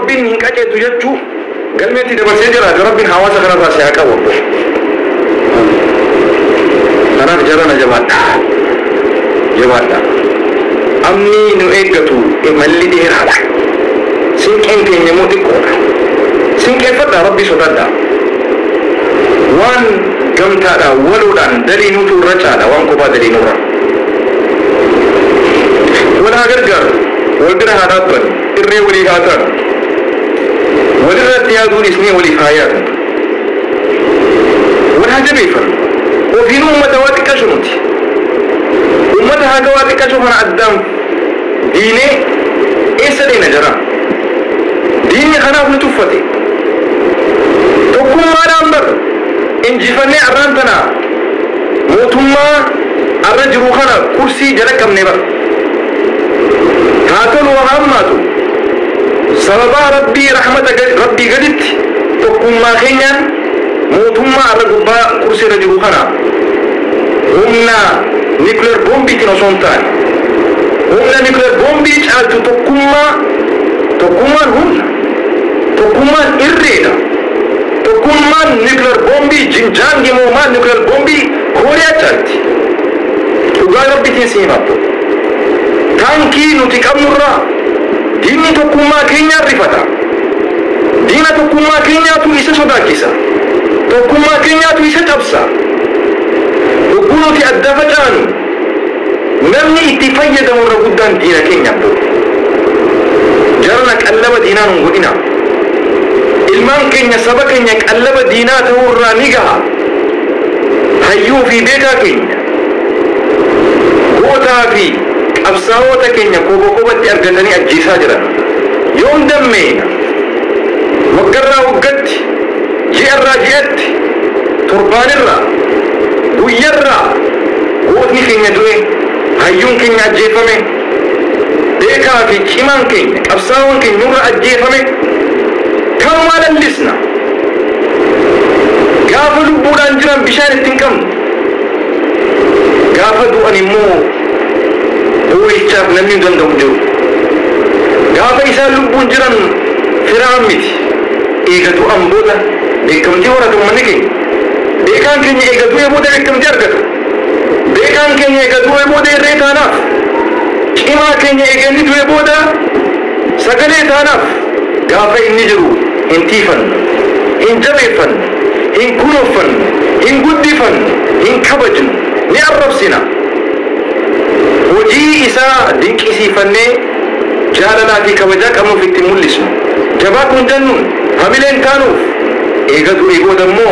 ربي إنك أجد يجو قال ميتي دبر سجرة ربي حواسك أنا راسي أكبر أنا جرنا جبادة أمني نؤجتو إمالي دير هذا سينكين كين يموت كورا سينكين فدا ربي سدادا وان قمتا ولودان دلينو تورجالا وان كوبا دلينو را ولا غرغر ولدنا هذا إرني ولي هذا ولدنا تيادون اسمي ولي فايات ولا جبيفر وفي أمة واتك شنوتي أمتها واتك شنوتي عدام ديني إيسا دينا جرا ديني خناف نتوفتي تقوم ما نمبر إن جفني عرانتنا موتما الرجل خنا كرسي جلك من نبر هاتون وهماتو سببا ربي رحمة ربي قدت تقوم ما خينيا موتما الرجل كرسي رجل خنا همنا نيكلر بومبي تنصونتان همنا نيكلر بومبي تعالتو تقوما همنا إرّينا تقوما نيكلر بومبي جنجانجي موما نيكلر بومبي كوريا تعالتي تقال ربي تنسيماتو تانكي نتكام نرى ديني تقوما كينيا رفتا دينا تقوما كينيا تو إسا صداكيسا تقوما كينيا تو إسا تبسا تقولوا تأدفتان نمني اتفايد مرة قدام دينا كينيا بو جرنك ألب دينا نقولنا المان كينيا سبا كينيا ألب دينا تورا نيجها هيو في بيتا كينيا قوتا في أبساوتا كينيا كوبو كوبتي أرغتني أجيسا جرا يوم دمينا وقرنا وقت جئرا جئت تربان الرا ويرا قوتني كينيا دوي هيون كينيا أجيفمي ديكا في كيمان كينيا أبساون كينيا نورا أجيفمي كم على اللسنا قافلوا بودان جرام بشان التنكم قافلوا أنمو هو يشاف نمي دندم جو قافل إسان لبون جرام فرامت إيغتو أمبودا بيكم جورا دمانيكي بيكان كينيا إيغتو يبودا بيكم جرغتو بيكان كينيا إيغتو يبودا ريتاناف إما كينيا إيغتو يبودا سقلي تاناف قافل إني جرو انتيفن إن جبيفن إن كنوفن إن قدفن إن كبجن نعرف سنا وجي إساء دينك إسيفني جالنا في كبجاك أمو في التمولسن جباكم جنون هميلين كانوف إيغتو إيغو دمو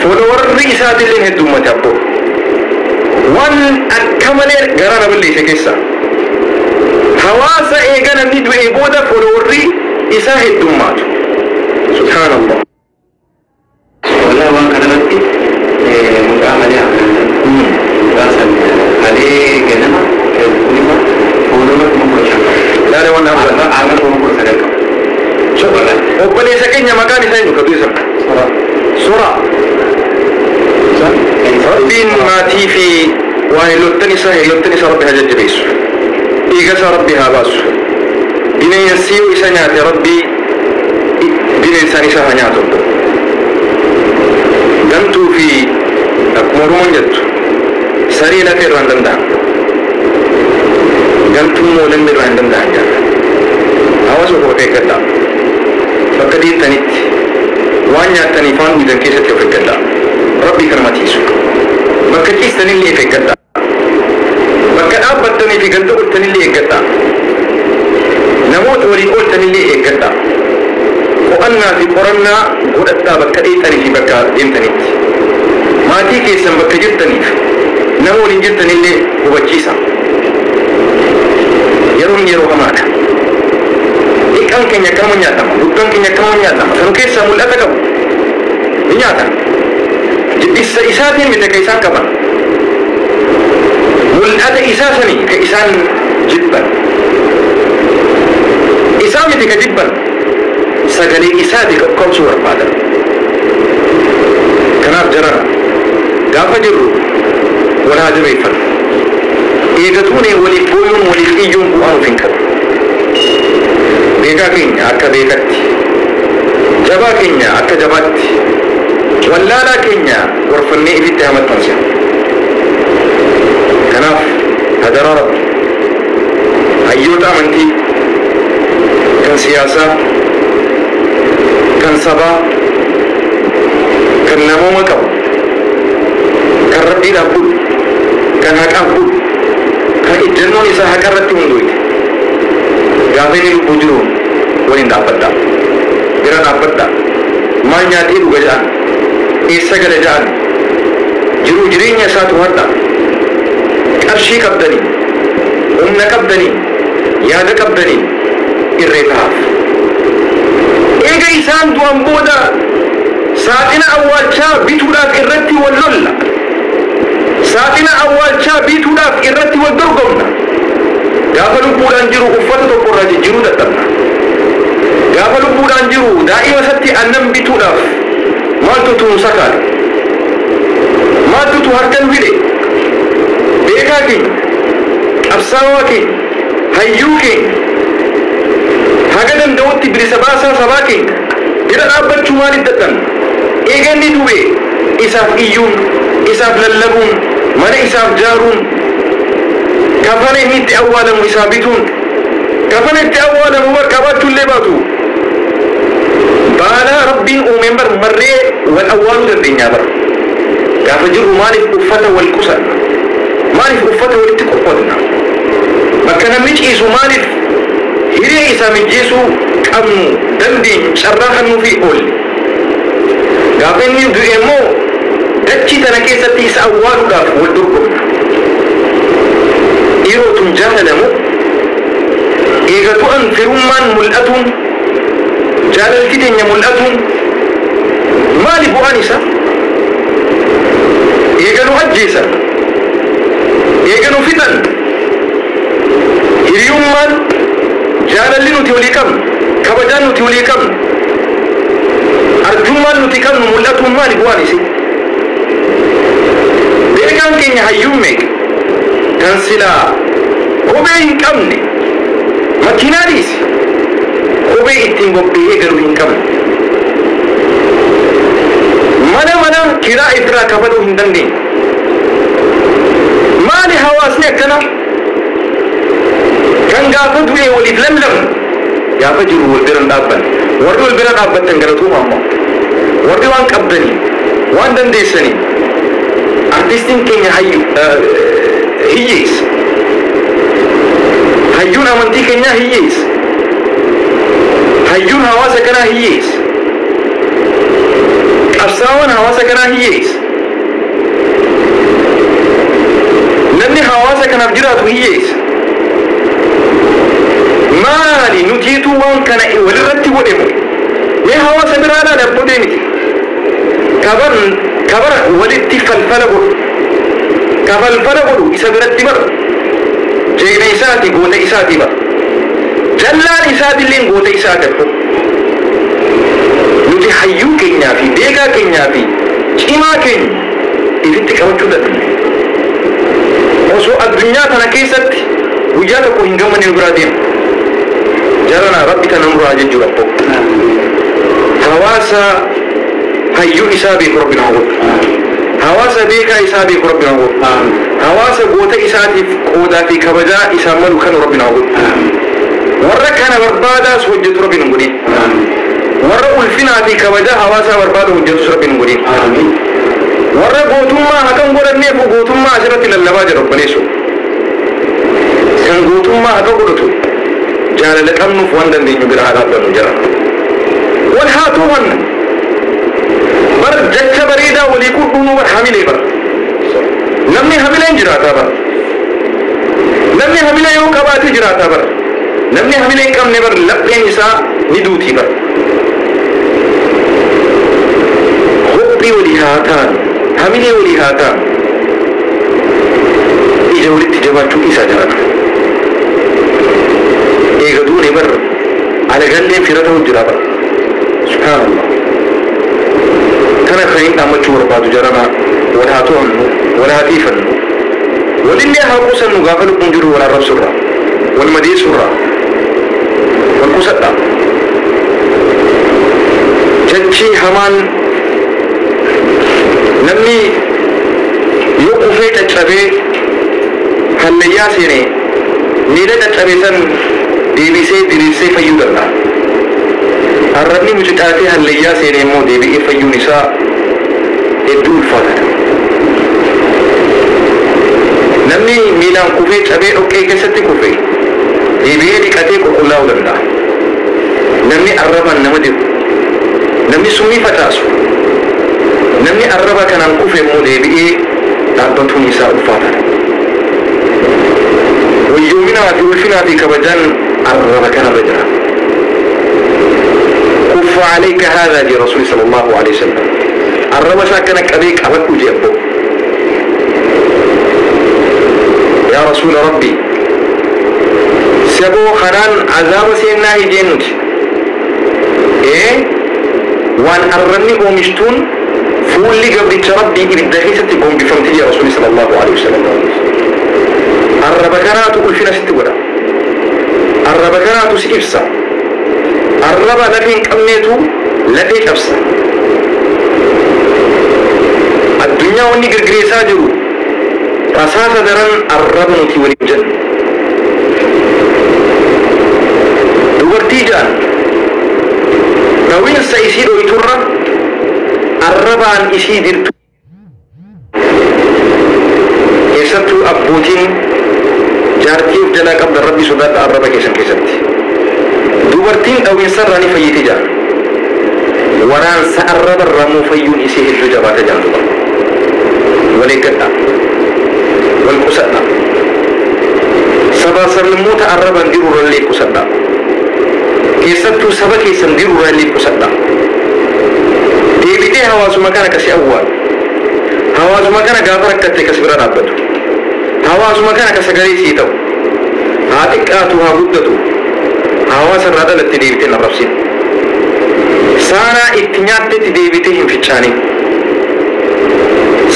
فولور رئيسا دلين هدو متابو وان أكملين غرانا باللي سكيسا حواسا إيغانا ندو إيغو دا فولور رئيسا هدو ماتو سبحان الله والله وان كدمتي مقاملة راسل عليه جنما كلمة فولومك مكوشا لا لا وانا أفضل عامل مكوشا لك شكرا وقبل يسكين يا مكاني سيدو كبيرا سورة ربي ما تيفي وهي لطني ربي هجد بيسو إيقاس ربي هاباسو بني يسيو إسانياتي ربي بني إنساني ساهنياتو دمتو في أكمرون جدتو سري لك الراندم دان دمتو مولن من الراندم دان جان أواسو هو بيكتا فكدي تنيت وانيا تنيفان ودن كيسة يفكتا ربي كرمتيسو مكتيس تنيلي يفكتا مكت أبت تني في قلتو تنيلي يفكتا نموت ولي قول تنيلي يفكتا وأنا في قرنا قلت بكتي تني في بكا ديمتنيت ما تيكي سن بكا جرتني نمو لنجرتني اللي هو بجيسا يرو همانا إيكان كن يكرم نياتما لبان كن يكرم نياتما سنكيسا ملأتا كبو نياتا جدس إساتين بتكيسان كبا ملأتا إساسني كإسان جدبا إسامي تك جدبا سقلي إساتي كم صور بادا كناب جرانا قافا جرو ولا جريفا إيغتوني ولي بويون ولي فيجون بوانو فينكر beekaa keenya akka beekatti, jabaa keenya akka jabaatti, wallaalaa keenya gorfannee ifitti hamaxxansa. Kanaaf hadaraa Rabbi hayyoota amantii kan siyaasaa, kan sabaa, kan namooma qabu, kan Rabbiidhaaf bulu, kan haqaaf bulu, kan ejjennoon isaa haqa irratti hundoofte gaafa inni lubbuu jiru waliin dhaabbadhaa, bira dhaabbadhaa. Maal nyaatee dhuga jedhan, eessa gala jedhan, jiruu jireenya isaa to'adhaa. Qarshii qabdanii, humna qabdanii, yaada qabdanii irree ta'aaf. Eega isaan du'an booda saaxina awwaalchaa bituudhaaf irratti wal lolla, saaxina awwaalchaa bituudhaaf irratti wal dorgomna. Gaafa lubbuudhaan jiru uffata tokko irraa jijjiiruu dadhabna. Gaafa lubbuudhaan jiru daa'ima isatti aannan bituudhaaf maaltu tuumsa kaale, maaltu harkan fide. Beekaa keenya, qabsaawaa keenya, hayyuu keenya, haga danda'utti bilisa baasaa sabaa keenya bira dhaabbachuu maaliif dadhabna? Eega inni du'e isaaf iyyuun, isaaf lallabuun, mana isaaf jaaruun, kafana inni itti awwaalamu isaa bituun, kafana itti awwaalamu bar qabaachuullee baatu. Baalaa Rabbiin uumeen bar marree wal awwaaluu dandeenyaa bar. Gaafa jirru maaliif uffata wal qusanna? Maaliif uffata walitti qoqqoodna? Bakka namni ciisu maaliif hiree isaa mijjeessuu qabnu dandeenyu carraa kannuufi oolle? Gaafa inni du'e immoo dachii tana keessatti isa awwaaluudhaaf wal dorgomna. Dhiirotun jaalalamu eega du'an firummaan mul'atuun, jaalalti teenya mul'atuun maali bu'aan isaa? Eega nu ajjeesan, eega nu fixan, hiriyummaan, jaalalli nuti walii qabnu, kabajaan nuti walii qabnu, arjummaan nuti qabnu mul'atuun maali bu'aan isii? Beekaan keenya hayyuun meeqa kan silaa kophee hin qabne makiinaa dhiisi, kophee ittiin bobba'ee galuu hin qabne, mana kiraa irraa kafaluu hin dandeenye. Maali hawaasni akkana kan gaafa du'e waliif lallamu, gaafa jiru wal bira dhaabbanne, warri wal bira dhaabbattan galatuuma ammoo, warri waan qabdanii, waan dandeessanii, artistiin keenya hiyyeessa, hayyuun amantii keenyaa hiyyeessa, hayyuun hawaasa kanaa hiyyeessa, qabsaawwan hawaasa kanaa hiyyeessa, namni hawaasa kanaaf jiraatu hiyyeessa. Maali nutiitu waan kana walirratti godhemu? Mee hawaasa biraadhaa dhabbodee miti. Kabara walitti falfala godhu, kafalfala godhu isa biratti bara. Jeena isaati goota isaati bara. Jallaan isaatillee goota isaa gadhu. Nuti hayyuu keenyaa fi beekaa keenyaa fi cimaa keenya ifitti qabachuu dadhabne. Osoo addunyaa kana keessatti guyyaa tokko hin gammadne nu biraa deemu. Jarana Rabbi kana nurraa jechuudha. Hawaasa hayyuu isaa beeku Rabbi nama godhu. Hawaasa beekaa isaa beeku Rabbi nama godhu. Hawaasa goota isaatiif qoodaa fi kabajaa isaa malu kan Rabbi nama godhu. Warra kana barbaadaas hojjetu Rabbi nu godhin. Warra ulfinaa fi kabajaa hawaasaa barbaadu hojjetus Rabbi nu godhin. Warra gootummaa haqan godhanneef gootummaa asirratti lallabaa jira obboleessu. Kan gootummaa haqa godhatu jaalala qabnuuf waan dandeenyu bira haa dhaabbannu jira. Wal haa tuufanna. Bar jecha bareedaa walii qudhuunuu bar hamilee bar. Namni hamileen jiraataa bar. Namni hamilee yoo qabaate jiraataa bar. Namni hamilee hin qabne bar lapheen isaa ni duutii bar. Hophi walii haa ta'an, hamilee walii haa ta'an. Ija walitti jabaachuu isaa jiraata. Eega duune bar alagallee fira ta'u jira bar. Subhaanallah. Kana kan hin dhaammachuu barbaadu jarana wal haa to'annu, wal haa dhiifannu. Walillee haa qusannu gaafa lubbuun jiru wal arrabsurraa, wal madeessurraa. والقصة جتشي همان نمي يوقفي تجربي هالليا سيني ميلة تجربي سن ديبسي فيو درنا الربني مجتاتي هالليا سيني مو ديبئي فيو نساء الدول فاتح نمي ميلان كوفي تجربي اوكي كستي كوفي ديبئي لكاتي كوكولاو درنا نمي الربان نمدو نمي سمي فتاسو نمي الربا كان كوفي مو ديبئي دابتو نساء فاتح ويومنا وفينا في كبجان الربا كان رجلا كف عليك هذا دي رسول صلى الله عليه وسلم الربا ساكن كبيك أبك وجيبه يا رسول ربي سبو خنان عذاب سينا هجينوت إيه وان أرني ومشتون فولي قبل ربي بالدهيسة قوم بفهمتي يا رسول صلى الله عليه وسلم الربا كانت تقول فينا ستورا الربا كانت سيفسا الربا لكن كميتو لدي أفسا الدنيا وني قرقريسا جرو رساسة درن الربا نتي وليجن دوبرتي جان روين سيسيدو يتورا الربا عن إسيدرتو يسرتو أبوتين جارتيف جلا قبل ربي صدات الربا كيسن كيسنتي دوبرتين أو ينصرني فيتي جان وران سأرب الرمو فيون إسيه الججبات جان دوبر ولكتا والقسطنا سبا سلموت الربا نديرو رلي قسطنا كيسنتو سبا كيسن ديرو رلي قسطنا ديبتي هواسو مكانا كسي أول هواسو مكانا غافرك كتي كسبرا رابطو هواسو مكانا كسغري سيتو هاتكاتو هابدتو هواسا رادا لتي ديبتي نرفسين سانا اتنياتي ديبتي هم فيتشاني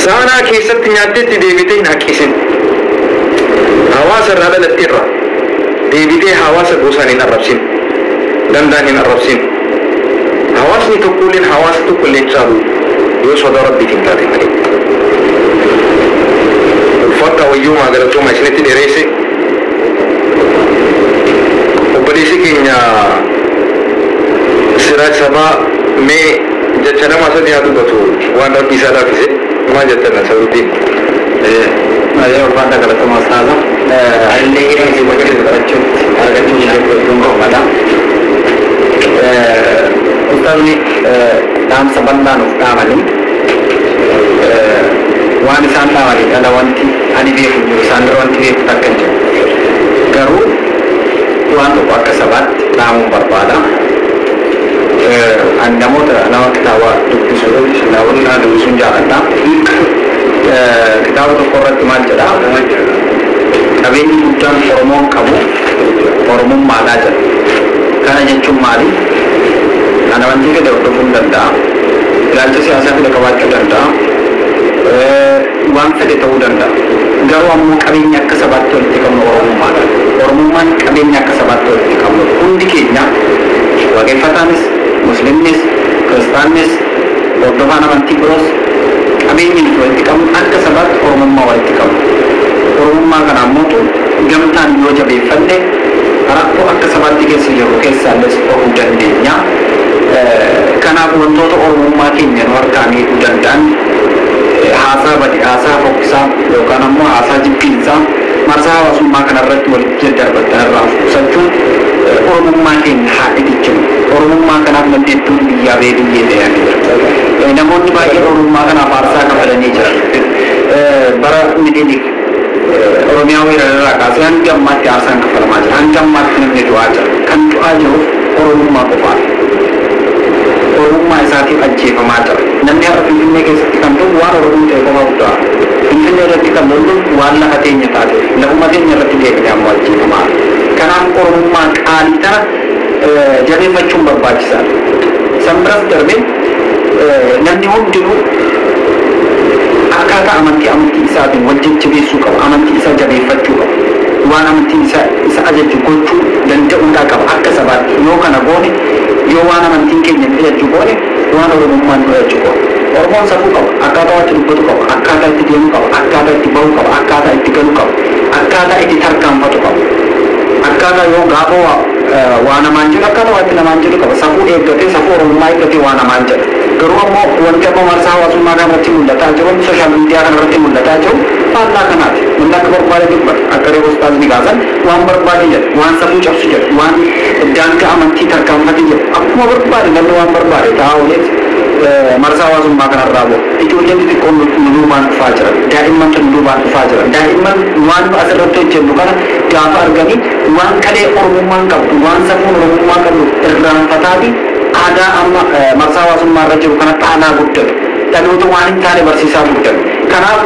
سانا كيست اتنياتي ديبتي ناكيسين هواسا رادا لتي را ديبتي هواسا بوساني نرفسين دنداني نرفسين هواسني تقولين هواسا تقولين شابو يوسف ربي تنتاتي مالي الفتة ويوم أغلطو ما سنتي ديريسي وبديسي كينيا سراج سبا مي جتنا ما سدي هاتو بتو وان ربي سادا فيسي ما جتنا سرودين ما يوم بعد أغلطو ما سادا اللي يجي وجه الرجل أغلطو يجي دونغو مادا Ustazni dalam sebentar nuftamani waan isaan dhaawani dhala wanti ani beeku isaan dura wanti beeku takkan jiru garuu waan tokko akka sabaatti dhaamuun barbaada ani namoota nama kitaaba dubbisuun jaalladha kitaaba tokko irratti maal jedha qabeenyi guddaan Oromoon qabu Oromummaadhaa jedha kana jechuun maali ana wanti gada hordofuun danda'a ilaalcha siyaasaa fida qabaachuu danda'a waan fedhe ta'uu danda'a garuu ammoo qabeenya akka sabaatti walitti qabnu Oromummaadha Oromummaan qabeenya akka sabaatti walitti qabnu hundi keenya waaqeffataanis muslimnis kiristaannis hordofaan amantii biroos qabeenyi walitti qabnu akka sabaatti Oromummaa walitti qabnu Oromummaa kana ammoo gamtaan yoo jabeeffanne rakkoo akka sabaatti keessa jiru keessaallee bahuu dandeenya kanaaf wantoota Oromummaa keenya nu harkaan hiikuu danda'an haasaa badii haasaa fokkisaa yookaan ammoo haasaa jibbiinsaa marsaa hawaasummaa kanarratti walitti daddarbattan irraa qusachuun Oromummaa keenya haa dhidhichinu Oromummaa kanaaf dandeettuun biyyaa beebiyyee ta'anii jira namoonni baay'een Oromummaa kanaaf aarsaa kafalanii jiran bara Minilik Oromiyaa weerararraa kaasee hanga ammaatti aarsaan kafalamaa jira hanga ammaatti namni du'aa jira kan du'aa jiruuf Oromummaa qofaadha Oromummaa isaatiif ajjeefamaa jira namni har'a Finfinnee keessatti kan ta'u waan Oromoo ta'e qofa guddaa Finfinnee irratti kan lollu waan lafa teenya taate lafuma teenya irratti deebinee ammoo ajjeefamaa kanaaf Oromummaa qaalii tana jabeeffachuun barbaachisaadha san biras darbee namni hundinuu akkaataa amantii isaatiin wal jajjabeessuu qabu amantii isaa jabeeffachuu qabu وانا من إسا أجد قلت لن تقول لك أكا سبات يو كان أقولي يو وانا من تنكي نبيا جبوني وانا رمان جبون ورمان سبو قب أكادا تلبتو قب أكادا تدينو قب أكادا تباو قب أكادا تقلو قب أكادا تتركم فتو قب أكادا يو غابو وانا مانجل أكادا واتنا مانجل قب سبو إيقاتي سبو رمان إيقاتي وانا مانجل garuu ammoo wanti amma marsaa hawaasummaa kanarratti mul'ataa jiru sooshaal miidiyaa kanarratti mul'ataa jiru faallaa kanaati namni akka barbaade dubbata akka reebustaasni kaasan waan barbaade jedhu waan sammuu cabsu jedhu waan daangaa amantii tarkaanfate jedhu akkuma barbaade namni waan barbaade taa'uunis marsaa hawaasummaa kanarraa bu'a ijoolleen xixiqqoon nuduubaan dhufaa jiran daa'imman nuduubaan dhufaa jiran daa'imman waan asirratti hojjennu kana gaafa arganii waan kalee oromummaan qabdu waan sammuun oromummaa qabdu irraanfataatii ada amma marsaa hawaasummaa irra jiru kana xaanaa guddatu dhaloota waan hin taane barsiisaa guddatu kanaaf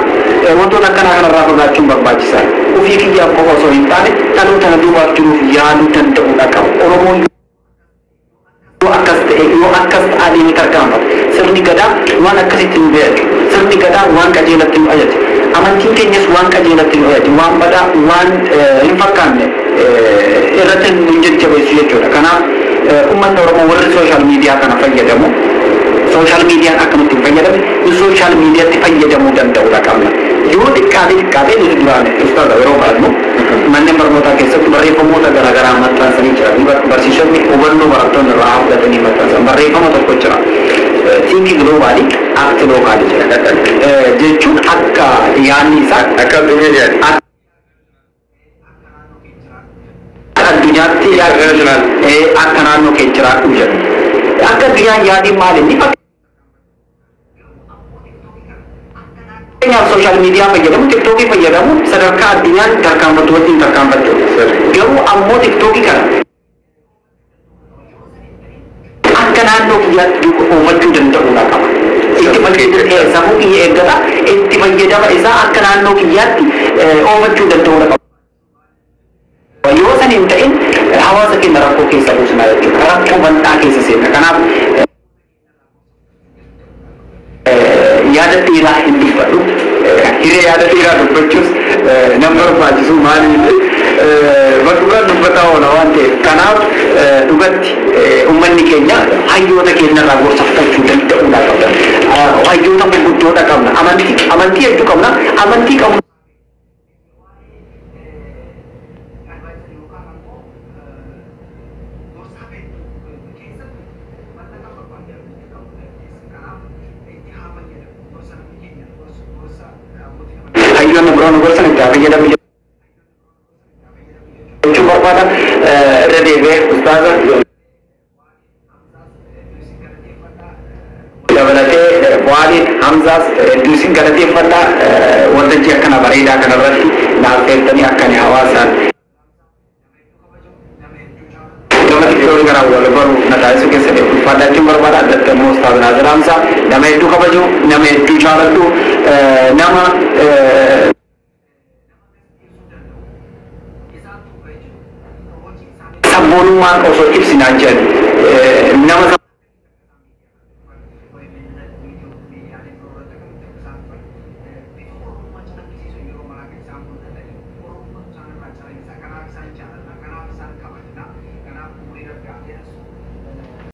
wantoota akkanaa kanarraa fagaachuun barbaachisaa ofii kiyyaaf qofa osoo hin taane dhaloota na duubaaf jiruuf yaaduu danda'uudha qaba oromoon yoo akkas ta'anii ni tarkaanfata sirni gadaa waan akkasitti nu beeku sirni gadaa waan qajeelatti nu ajaju amantiin keenyas waan qajeelatti nu ajaju waan badaa waan hin fakkaanne irratti nu jajjabeessu jechuudha kanaaf ummanni oromoo warri sooshaal miidiyaa kana fayyadamu sooshaal miidiyaan akkamitti fayyadame sooshaal miidiyaatti fayyadamuu danda'uudha qabna yoo xiqqaatee ni duraan ustaadha yeroo barannu manneen barnootaa keessatti barreeffamoota garaagaraa maxxansanii jiran barsiisonni hubannoo barattoonni irraa fudhatanii maxxansan barreeffama tokko jira tiinki giloobaalii akti lookaalii jedha jechuun akka yaanni isaa akka addunyaa addunyaatti akka naannoo kee jiraadhu jedhu akka addunyaan yaadiin maalinni fakkeenyaaf sooshaal miidiyaa fayyadamu tiktookii fayyadamu sadarkaa addunyaan tarkaanfattu wajjin tarkaanfattu garuu ammoo tiktookii kana akka naannoo kiyyaatti oofachuu danda'uudha qaba itti fayyadama sammuu kiyya eeggata itti fayyadama isaa akka naannoo kiyyaatti oofachuu danda'uudha qaba yoo san hin ta'in hawaasa keenya rakkoo keessa buusnaa jechuudha rakkoo bal'aa keessa seenna kanaaf yaada dheeraa hin dubbadhu hiree yaada dheeraa dubbachuus nama barbaachisu maaliif bakkuudhaan dubbataa oola waan ta'eef kanaaf dhugatti ummanni keenya hayyoota keenyarraa gorsa fudhachuu danda'uudha qabna hayyoota gurguddoodha qabna amantii hedduu qabna amantii qabna hayyoonni biroon gorsan itti fayyadamu jechuun barbaada irra deebi'ee ustaaza dabalatee waaliin hamzaas hedduu isin galateeffadha waltajjii akkana bareedaa kanarratti naaf teessanii akkani hawaasaan gama tiktookii kana wal baruu na taasisuu keessatti ulfaadhaachuun barbaada addatti immoo ustaaza Naazir Hamzaa nama hedduu kabaju nama hedduu jaaladhu nama sabboonummaan osoo ibsinaan jedhu nama